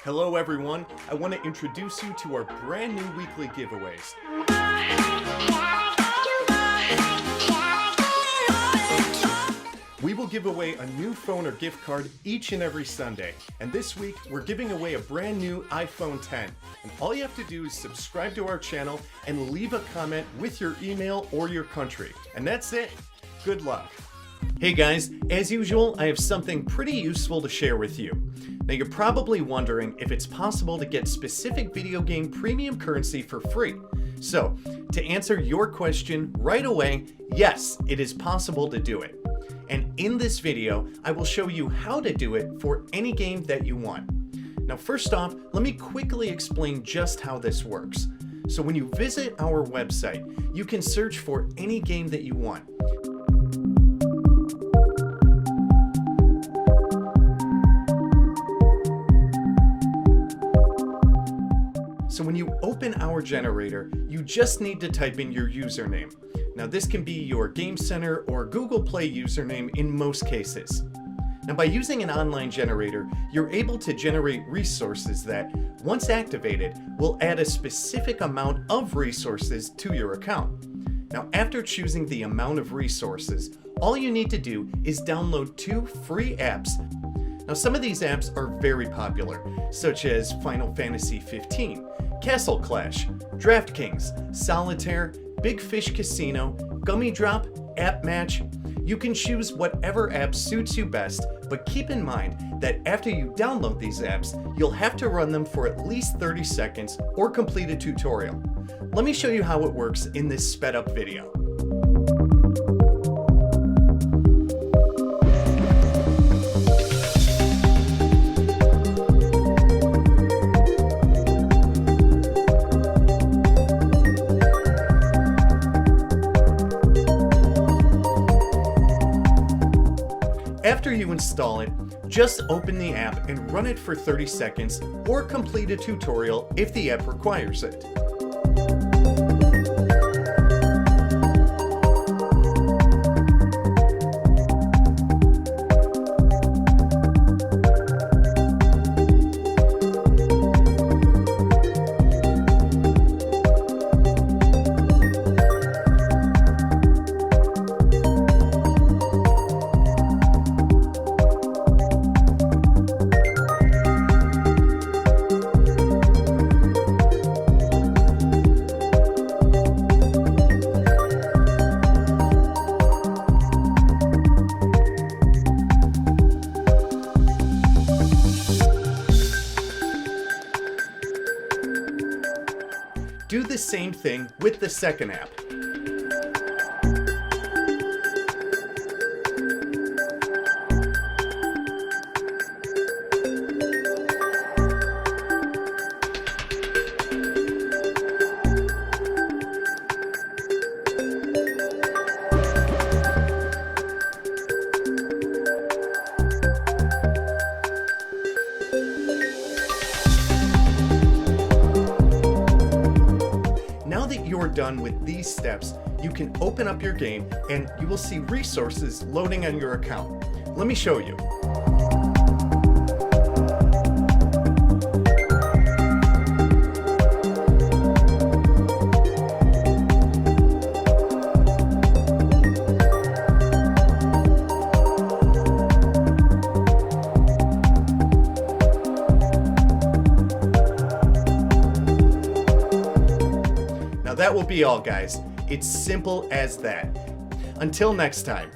Hello everyone, I want to introduce you to our brand new weekly giveaways. We will give away a new phone or gift card each and every Sunday. And this week, we're giving away a brand new iPhone 10. And all you have to do is subscribe to our channel and leave a comment with your email or your country. And that's it. Good luck. Hey guys, as usual, I have something pretty useful to share with you. Now you're probably wondering if it's possible to get specific video game premium currency for free. So, to answer your question right away, yes, it is possible to do it. And in this video, I will show you how to do it for any game that you want. Now first off, let me quickly explain just how this works. So when you visit our website, you can search for any game that you want. So when you open our generator, you just need to type in your username. Now this can be your Game Center or Google Play username in most cases. Now by using an online generator, you're able to generate resources that, once activated, will add a specific amount of resources to your account. Now after choosing the amount of resources, all you need to do is download 2 free apps. Now some of these apps are very popular, such as Final Fantasy 15, Castle Clash, DraftKings, Solitaire, Big Fish Casino, Gummy Drop, App Match. You can choose whatever app suits you best, but keep in mind that after you download these apps, you'll have to run them for at least 30 seconds or complete a tutorial. Let me show you how it works in this sped up video. After you install it, just open the app and run it for 30 seconds or complete a tutorial if the app requires it. Do the same thing with the second app. Now that you're done with these steps, you can open up your game and you will see resources loading on your account. Let me show you. That will be all, guys. It's simple as that. Until next time.